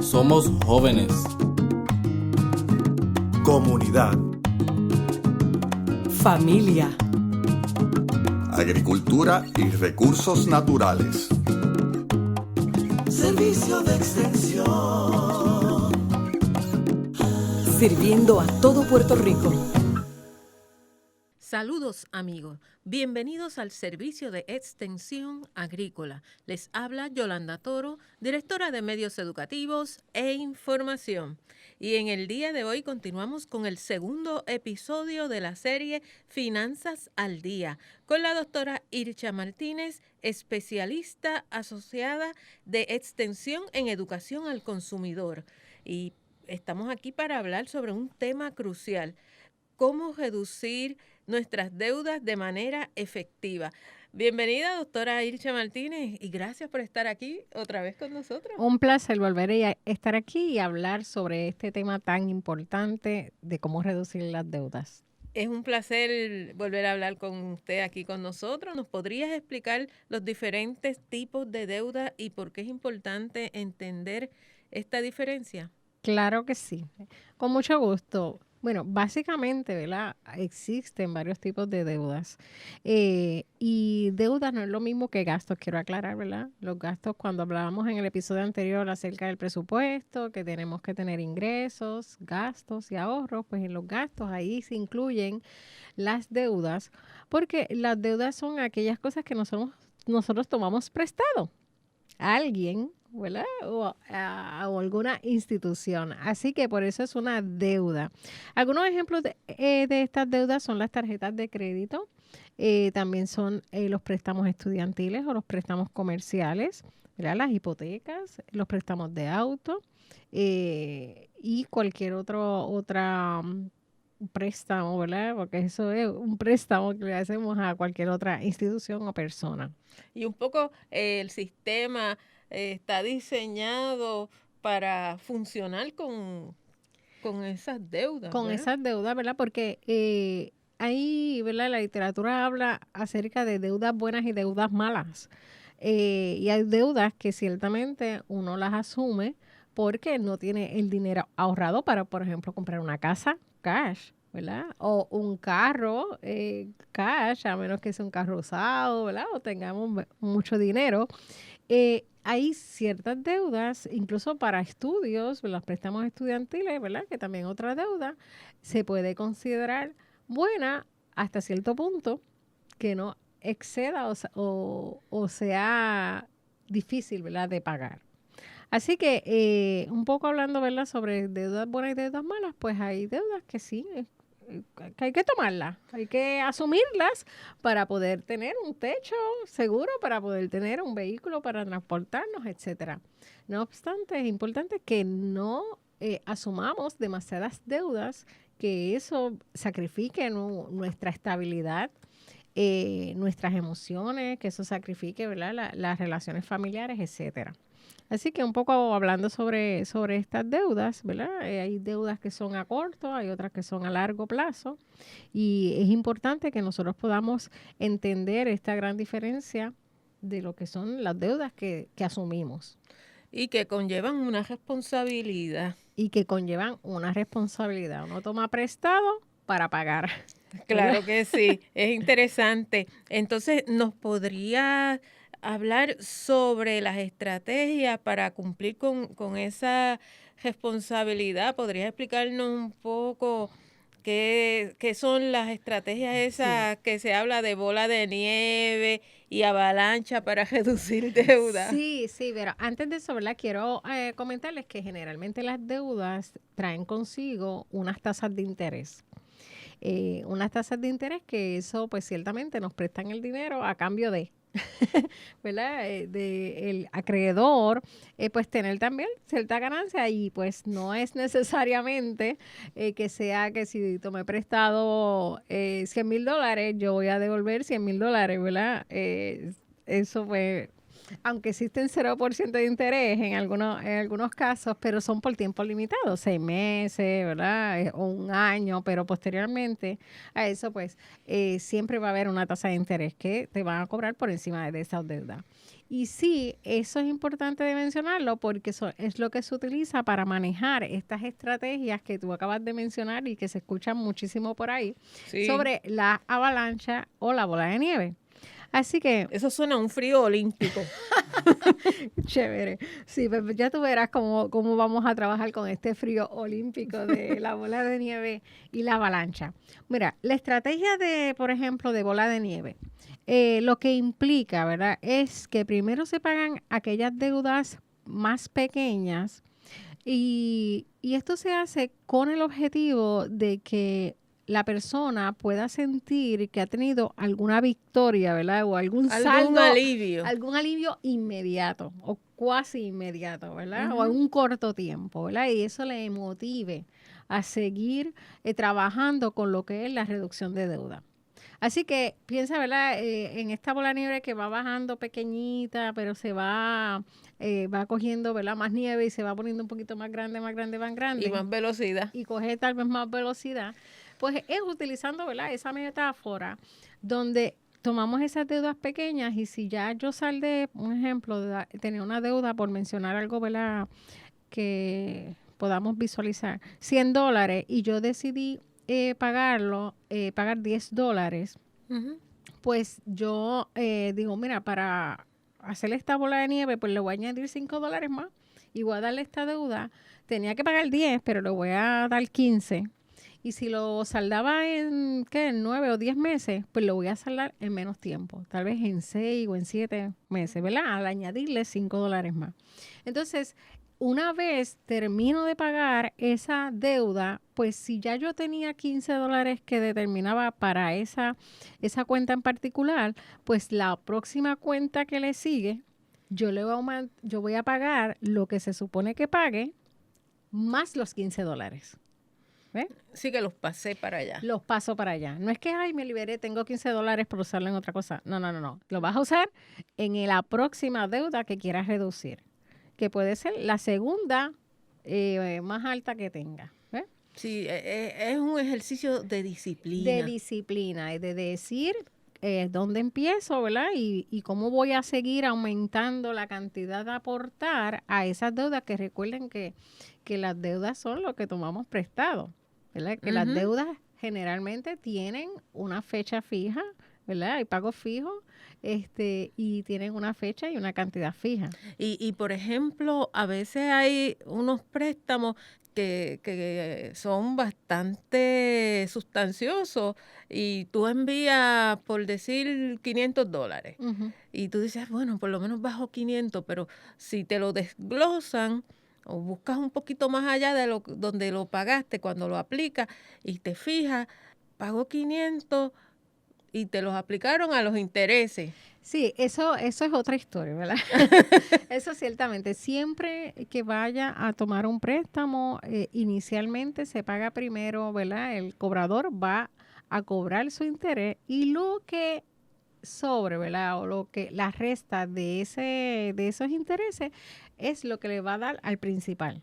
Somos jóvenes. Comunidad. Familia. Agricultura y recursos naturales. Servicio de extensión. Sirviendo a todo Puerto Rico. Saludos amigos, bienvenidos al Servicio de Extensión Agrícola. Les habla Yolanda Toro, directora de Medios Educativos e Información. Y en el día de hoy continuamos con el segundo episodio de la serie Finanzas al Día, con la doctora Ircha Martínez, especialista asociada de Extensión en Educación al Consumidor. Y estamos aquí para hablar sobre un tema crucial: cómo reducir nuestras deudas de manera efectiva. Bienvenida, doctora Ircha Martínez, y gracias por estar aquí otra vez con nosotros. Un placer volver a estar aquí y hablar sobre este tema tan importante de cómo reducir las deudas. Es un placer volver a hablar con usted aquí con nosotros. ¿Nos podrías explicar los diferentes tipos de deuda y por qué es importante entender esta diferencia? Claro que sí, con mucho gusto. Bueno, básicamente, ¿verdad? Existen varios tipos de deudas y deudas no es lo mismo que gastos, quiero aclarar, ¿verdad? Los gastos, cuando hablábamos en el episodio anterior acerca del presupuesto, que tenemos que tener ingresos, gastos y ahorros, pues en los gastos ahí se incluyen las deudas, porque las deudas son aquellas cosas que nosotros tomamos prestado a alguien, ¿verdad? O alguna institución. Así que por eso es una deuda. Algunos ejemplos de estas deudas son las tarjetas de crédito, también son los préstamos estudiantiles o los préstamos comerciales, ¿verdad? Las hipotecas, los préstamos de auto y cualquier otra préstamo, ¿verdad? Porque eso es un préstamo que le hacemos a cualquier otra institución o persona. Y un poco el sistema está diseñado para funcionar con esas deudas. Con ¿verdad? esas deudas, ¿verdad? Porque ahí, ¿verdad? La literatura habla acerca de deudas buenas y deudas malas. Y hay deudas que ciertamente uno las asume porque no tiene el dinero ahorrado para, por ejemplo, comprar una casa cash, ¿verdad? O un carro cash, a menos que sea un carro usado, ¿verdad? O tengamos mucho dinero. Hay ciertas deudas, incluso para estudios, los préstamos estudiantiles, ¿verdad? Que también otra deuda se puede considerar buena hasta cierto punto, que no exceda o sea difícil, ¿verdad?, de pagar. Así que un poco hablando, ¿verdad?, sobre deudas buenas y deudas malas, pues hay deudas que sí, que hay que tomarlas, hay que asumirlas para poder tener un techo seguro, para poder tener un vehículo para transportarnos, etcétera. No obstante, es importante que no asumamos demasiadas deudas, que eso sacrifique nuestra estabilidad, nuestras emociones, que eso sacrifique, ¿verdad?, las relaciones familiares, etcétera. Así que un poco hablando sobre estas deudas, ¿verdad? Hay deudas que son a corto, hay otras que son a largo plazo, y es importante que nosotros podamos entender esta gran diferencia de lo que son las deudas que asumimos. Y que conllevan una responsabilidad. Uno toma prestado para pagar. Claro que sí, es interesante. Entonces, ¿nos podría hablar sobre las estrategias para cumplir con esa responsabilidad? ¿Podrías explicarnos un poco qué son las estrategias esas que se habla de bola de nieve y avalancha para reducir deuda? Sí, pero antes de eso, ¿verdad?, quiero comentarles que generalmente las deudas traen consigo unas tasas de interés. Unas tasas de interés que eso pues ciertamente nos prestan el dinero a cambio de, ¿verdad?, de el acreedor pues tener también cierta ganancia, y pues no es necesariamente que sea que si tomé prestado $100,000 yo voy a devolver $100,000, ¿verdad? Eso pues aunque existen 0% de interés en algunos casos, pero son por tiempo limitado, 6 meses, ¿verdad? O un año, pero posteriormente a eso, pues, siempre va a haber una tasa de interés que te van a cobrar por encima de esa deuda. Y sí, eso es importante de mencionarlo porque eso es lo que se utiliza para manejar estas estrategias que tú acabas de mencionar y que se escuchan muchísimo por ahí sobre la avalancha o la bola de nieve. Así que... Eso suena a un frío olímpico. Chévere. Sí, pues ya tú verás cómo vamos a trabajar con este frío olímpico de la bola de nieve y la avalancha. Mira, la estrategia de, por ejemplo, de bola de nieve, lo que implica, ¿verdad?, es que primero se pagan aquellas deudas más pequeñas y esto se hace con el objetivo de que la persona pueda sentir que ha tenido alguna victoria, ¿verdad? O algún alivio inmediato o cuasi inmediato, ¿verdad? O en un corto tiempo, ¿verdad? Y eso le motive a seguir trabajando con lo que es la reducción de deuda. Así que piensa, ¿verdad? En esta bola de nieve que va bajando pequeñita, pero se va cogiendo, ¿verdad?, más nieve y se va poniendo un poquito más grande, más grande, más grande. Y más velocidad. Y coge tal vez más velocidad. Pues es utilizando, ¿verdad?, esa metáfora donde tomamos esas deudas pequeñas y si ya yo saldé, un ejemplo, tenía una deuda, por mencionar algo, ¿verdad?, que podamos visualizar, $100 y yo decidí pagar $10, pues yo digo, mira, para hacer esta bola de nieve, pues le voy a añadir $5 más y voy a darle esta deuda. Tenía que pagar 10, pero le voy a dar 15. Y si lo saldaba en 9 o 10 meses, pues lo voy a saldar en menos tiempo, tal vez en 6 o en 7 meses, ¿verdad? Al añadirle $5 más. Entonces, una vez termino de pagar esa deuda, pues si ya yo tenía $15 que determinaba para esa cuenta en particular, pues la próxima cuenta que le sigue, yo voy a pagar lo que se supone que pague más los $15. ¿Ves? Sí, que los pasé para allá. Los paso para allá. No es que, me liberé, tengo $15 por usarlo en otra cosa. No. Lo vas a usar en la próxima deuda que quieras reducir, que puede ser la segunda más alta que tengas. ¿Ves? Sí, es un ejercicio de disciplina. De disciplina y de decir dónde empiezo, ¿verdad? Y cómo voy a seguir aumentando la cantidad de aportar a esas deudas, que recuerden que las deudas son lo que tomamos prestado, ¿verdad? Que las deudas generalmente tienen una fecha fija, ¿verdad? Hay pagos fijos y tienen una fecha y una cantidad fija. Y por ejemplo, a veces hay unos préstamos que son bastante sustanciosos y tú envías, por decir, $500 y tú dices, bueno, por lo menos bajo 500, pero si te lo desglosan o buscas un poquito más allá de donde lo pagaste cuando lo aplicas y te fijas, pagó 500 y te los aplicaron a los intereses. Sí, eso es otra historia, ¿verdad? Eso ciertamente. Siempre que vaya a tomar un préstamo, inicialmente se paga primero, ¿verdad? El cobrador va a cobrar su interés y lo que sobre, ¿verdad?, o lo que la resta de esos intereses es lo que le va a dar al principal.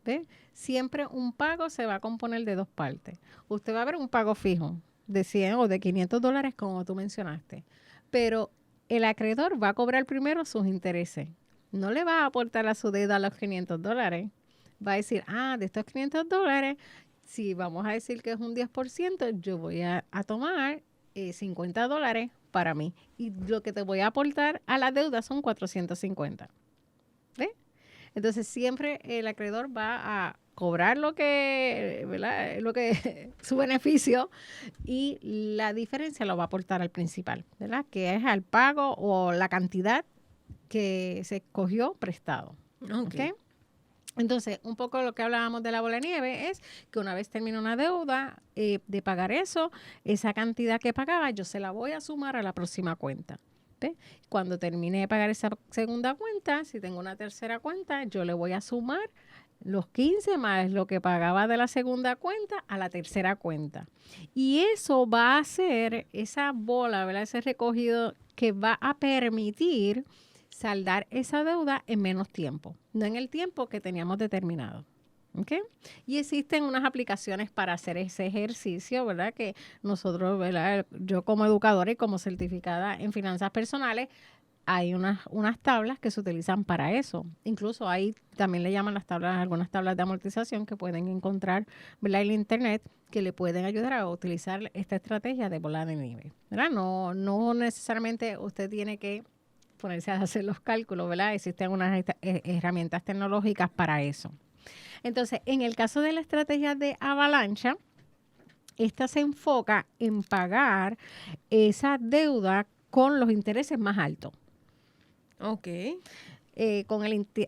¿Ve? Siempre un pago se va a componer de dos partes. Usted va a ver un pago fijo de 100 o de $500, como tú mencionaste, pero el acreedor va a cobrar primero sus intereses. No le va a aportar a su deuda los $500. Va a decir, de estos $500, si vamos a decir que es un 10%, yo voy a tomar $50 para mí. Y lo que te voy a aportar a la deuda son $450. ¿Ves? Entonces, siempre el acreedor va a cobrar lo que, ¿verdad?, su beneficio, y la diferencia lo va a aportar al principal, ¿verdad?, que es al pago o la cantidad que se cogió prestado. Okay. ¿Okay? Entonces, un poco lo que hablábamos de la bola de nieve es que una vez termina una deuda de pagar eso, esa cantidad que pagaba yo se la voy a sumar a la próxima cuenta. ¿Ve? Cuando termine de pagar esa segunda cuenta, si tengo una tercera cuenta, yo le voy a sumar los 15 más lo que pagaba de la segunda cuenta a la tercera cuenta. Y eso va a hacer esa bola, ¿verdad?, ese recogido que va a permitir saldar esa deuda en menos tiempo, no en el tiempo que teníamos determinado. ¿Okay? Y existen unas aplicaciones para hacer ese ejercicio, ¿verdad? Que nosotros, ¿verdad? Yo como educadora y como certificada en finanzas personales, hay unas tablas que se utilizan para eso. Incluso ahí también le llaman algunas tablas de amortización que pueden encontrar, ¿verdad? En internet, que le pueden ayudar a utilizar esta estrategia de bola de nieve, ¿verdad? No necesariamente usted tiene que ponerse a hacer los cálculos, ¿verdad? Existen unas herramientas tecnológicas para eso. Entonces, en el caso de la estrategia de avalancha, esta se enfoca en pagar esa deuda con los intereses más altos. Ok.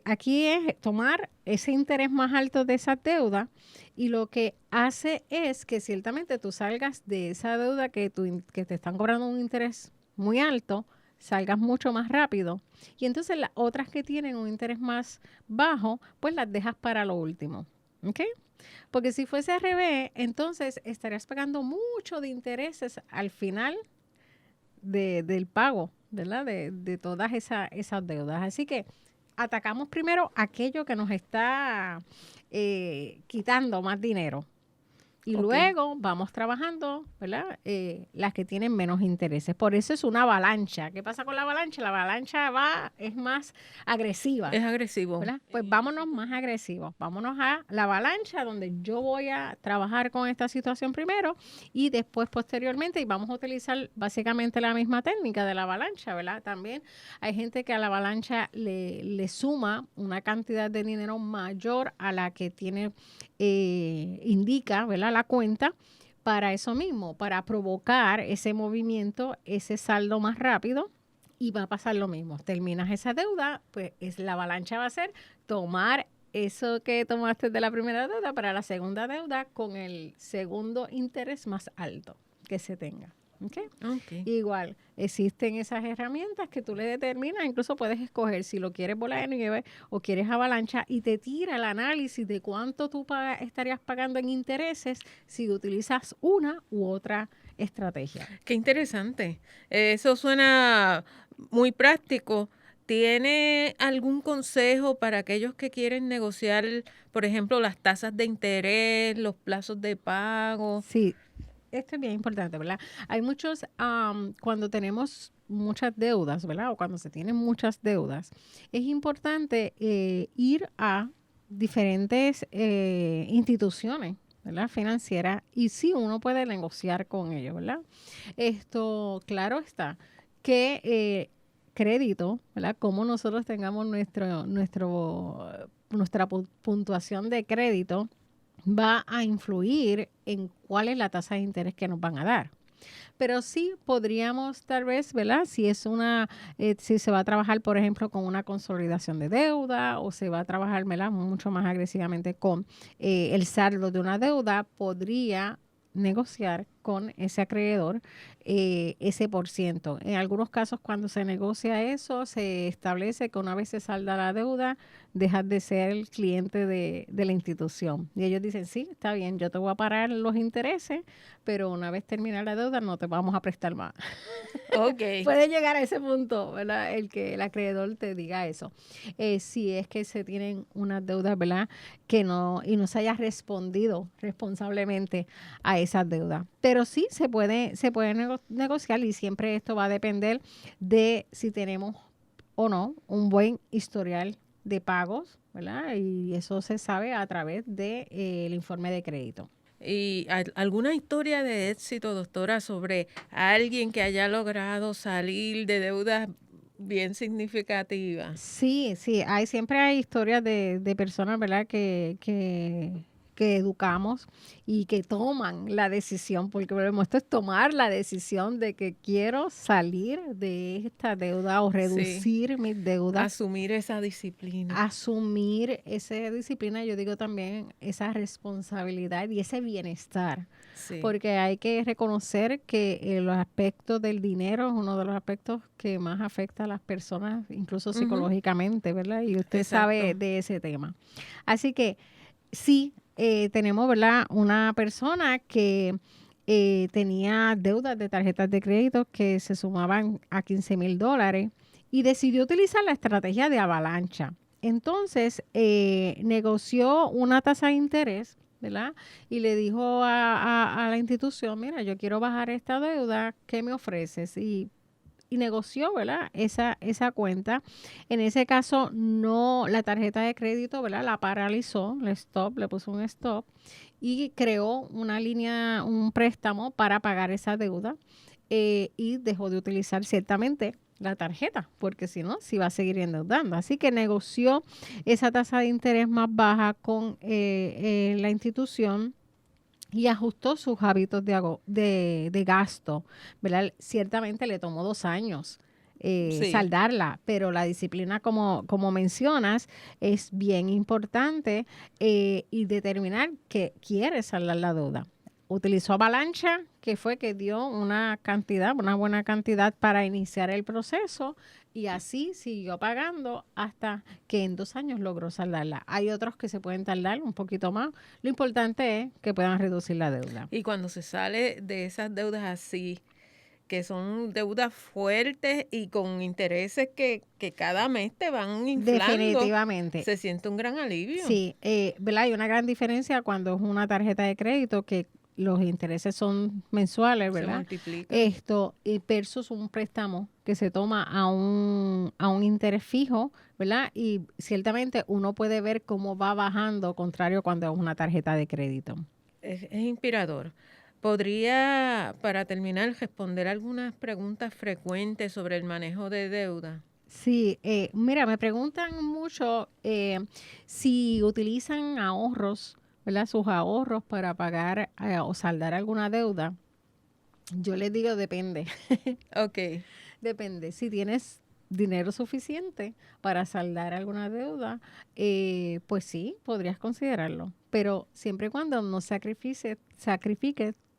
Aquí es tomar ese interés más alto de esa deuda y lo que hace es que ciertamente tú salgas de esa deuda que te están cobrando un interés muy alto, salgas mucho más rápido. Y entonces las otras que tienen un interés más bajo, pues las dejas para lo último. ¿Ok? Porque si fuese al revés, entonces estarías pagando mucho de intereses al final del pago, ¿verdad? De todas esas deudas. Así que atacamos primero aquello que nos está quitando más dinero. Y luego vamos trabajando, ¿verdad? Las que tienen menos intereses. Por eso es una avalancha. ¿Qué pasa con la avalancha? La avalancha es más agresiva. Es agresivo. ¿Verdad? Pues vámonos más agresivos. Vámonos a la avalancha donde yo voy a trabajar con esta situación primero y después posteriormente y vamos a utilizar básicamente la misma técnica de la avalancha, ¿verdad? También hay gente que a la avalancha le suma una cantidad de dinero mayor a la que tiene indica, ¿verdad? La cuenta para eso mismo, para provocar ese movimiento, ese saldo más rápido y va a pasar lo mismo. Terminas esa deuda, pues la avalancha va a ser tomar eso que tomaste de la primera deuda para la segunda deuda con el segundo interés más alto que se tenga. ¿Okay? Igual, existen esas herramientas que tú le determinas, incluso puedes escoger si lo quieres bola de nieve o quieres avalancha y te tira el análisis de cuánto tú estarías pagando en intereses si utilizas una u otra estrategia. Qué interesante. Eso suena muy práctico. ¿Tiene algún consejo para aquellos que quieren negociar, por ejemplo, las tasas de interés, los plazos de pago? Sí. Esto es bien importante, ¿verdad? Hay muchos, cuando tenemos muchas deudas, ¿verdad? O cuando se tienen muchas deudas, es importante ir a diferentes instituciones, ¿verdad? Financieras y sí, uno puede negociar con ellos, ¿verdad? Esto, claro está, que crédito, ¿verdad? Como nosotros tengamos nuestra puntuación de crédito, va a influir en cuál es la tasa de interés que nos van a dar. Pero sí podríamos tal vez, ¿verdad? Si se va a trabajar, por ejemplo, con una consolidación de deuda o se va a trabajar, ¿verdad? Mucho más agresivamente con el saldo de una deuda, podría negociar con ese acreedor ese %. En algunos casos, cuando se negocia eso, se establece que una vez se salda la deuda, dejas de ser el cliente de la institución. Y ellos dicen, sí, está bien, yo te voy a pagar los intereses, pero una vez termina la deuda, no te vamos a prestar más. Okay. Puede llegar a ese punto, ¿verdad? El acreedor te diga eso. Si es que se tienen unas deudas, ¿verdad? Y no se haya respondido responsablemente a esas deudas. Pero sí se puede negociar y siempre esto va a depender de si tenemos o no un buen historial de pagos, ¿verdad? Y eso se sabe a través del informe de crédito. ¿Y alguna historia de éxito, doctora, sobre alguien que haya logrado salir de deudas bien significativas? Sí, siempre hay historias de personas, ¿verdad? Que educamos y que toman la decisión, porque esto es tomar la decisión de que quiero salir de esta deuda o reducir mis deudas. Asumir esa disciplina. Asumir esa disciplina, yo digo también esa responsabilidad y ese bienestar. Sí. Porque hay que reconocer que los aspectos del dinero es uno de los aspectos que más afecta a las personas, incluso psicológicamente, ¿verdad? Y usted sabe de ese tema. Así que sí, tenemos, ¿verdad? Una persona que tenía deudas de tarjetas de crédito que se sumaban a $15,000 y decidió utilizar la estrategia de avalancha. Entonces, negoció una tasa de interés, ¿verdad? Y le dijo a la institución, mira, yo quiero bajar esta deuda, ¿qué me ofreces? Y negoció, ¿verdad? Esa cuenta. En ese caso, no, la tarjeta de crédito, ¿verdad? La paralizó, le puso un stop y creó una línea, un préstamo para pagar esa deuda y dejó de utilizar ciertamente la tarjeta, porque si no, se iba a seguir endeudando. Así que negoció esa tasa de interés más baja con la institución y ajustó sus hábitos de gasto, ¿verdad? Ciertamente le tomó 2 años Sí. saldarla, pero la disciplina, como mencionas, es bien importante y determinar que quiere saldar la deuda. Utilizó avalancha, que fue que dio una buena cantidad para iniciar el proceso y así siguió pagando hasta que en 2 años logró saldarla. Hay otros que se pueden tardar un poquito más. Lo importante es que puedan reducir la deuda. Y cuando se sale de esas deudas así, que son deudas fuertes y con intereses que cada mes te van inflando, Definitivamente. se siente un gran alivio. Sí, ¿verdad? Hay una gran diferencia cuando es una tarjeta de crédito que los intereses son mensuales, Se ¿verdad? multiplica. Versus un préstamo que se toma a un interés fijo, ¿verdad? Y ciertamente uno puede ver cómo va bajando, contrario cuando es una tarjeta de crédito. Es inspirador. ¿Podría, para terminar, responder algunas preguntas frecuentes sobre el manejo de deuda? Sí, mira, me preguntan mucho si utilizan ahorros, ¿verdad? Sus ahorros para pagar o saldar alguna deuda. Yo les digo, depende. Ok. Depende. Si tienes dinero suficiente para saldar alguna deuda, pues sí, podrías considerarlo. Pero siempre y cuando no sacrifique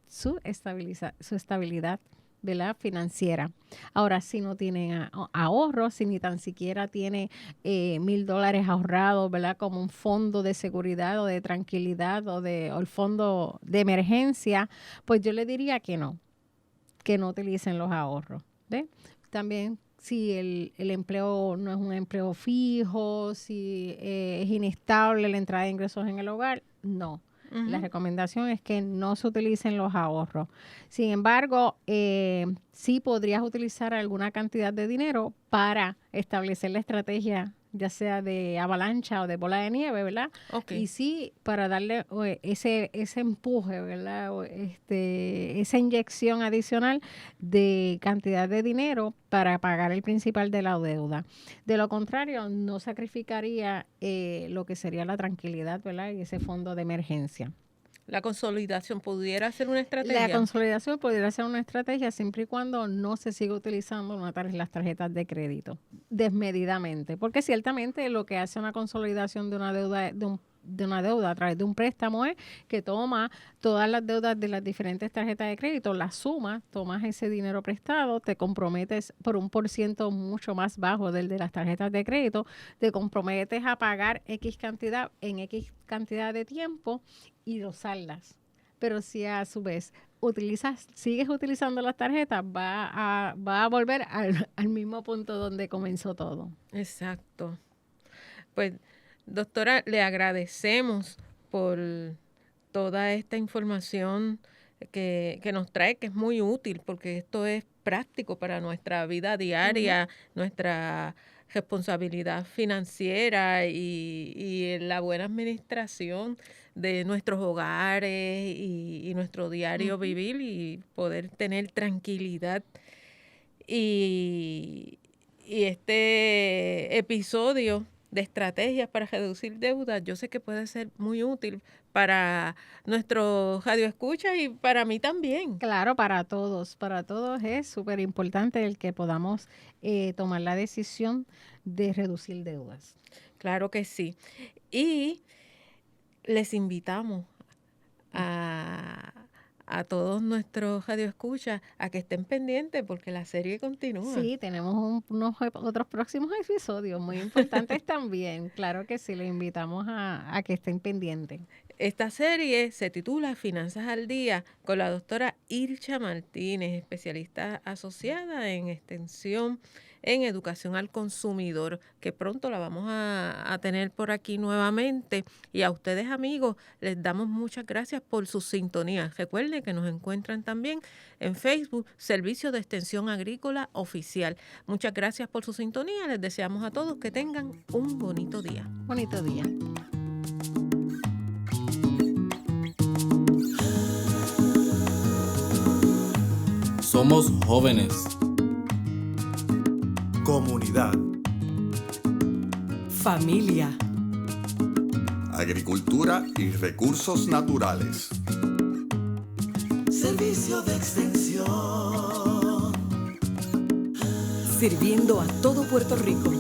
su estabilidad, ¿verdad? Financiera. Ahora, si no tiene ahorros, si ni tan siquiera tiene $1,000 ahorrados, ¿verdad? Como un fondo de seguridad o de tranquilidad o el fondo de emergencia, pues yo le diría que no utilicen los ahorros. ¿Ve? También si el empleo no es un empleo fijo, si es inestable la entrada de ingresos en el hogar, no. Ujú. La recomendación es que no se utilicen los ahorros. Sin embargo, sí podrías utilizar alguna cantidad de dinero para establecer la estrategia, ya sea de avalancha o de bola de nieve, ¿verdad? Ok. Y sí, para darle ese empuje, ¿verdad? Esa inyección adicional de cantidad de dinero para pagar el principal de la deuda. De lo contrario, no sacrificaría lo que sería la tranquilidad, ¿verdad? Y ese fondo de emergencia. ¿La consolidación pudiera ser una estrategia? La consolidación podría ser una estrategia siempre y cuando no se siga utilizando las tarjetas de crédito desmedidamente, porque ciertamente lo que hace una consolidación de una deuda a través de un préstamo es que toma todas las deudas de las diferentes tarjetas de crédito, las sumas, tomas ese dinero prestado, te comprometes por un % mucho más bajo del de las tarjetas de crédito, te comprometes a pagar X cantidad en X cantidad de tiempo y lo saldas. Pero si a su vez sigues utilizando las tarjetas, va a volver al mismo punto donde comenzó todo. Exacto. Pues, doctora, le agradecemos por toda esta información que nos trae, que es muy útil, porque esto es práctico para nuestra vida diaria, nuestra responsabilidad financiera y la buena administración de nuestros hogares y nuestro diario vivir y poder tener tranquilidad. Y este episodio de estrategias para reducir deudas, yo sé que puede ser muy útil para nuestros radioescuchas y para mí también. Claro, para todos es súper importante el que podamos tomar la decisión de reducir deudas. Claro que sí. Y les invitamos a todos nuestros radioescuchas a que estén pendientes porque la serie continúa. Sí, tenemos unos otros próximos episodios muy importantes también. Claro que sí, les invitamos a que estén pendientes. Esta serie se titula Finanzas al Día con la doctora Ilcha Martínez, especialista asociada en extensión en educación al consumidor, que pronto la vamos a tener por aquí nuevamente. Y a ustedes, amigos, les damos muchas gracias por su sintonía. Recuerden que nos encuentran también en Facebook, Servicio de Extensión Agrícola Oficial. Muchas gracias por su sintonía. Les deseamos a todos que tengan un bonito día. Bonito día. Somos jóvenes. Comunidad. Familia. Agricultura y recursos naturales. Servicio de extensión. Sirviendo a todo Puerto Rico.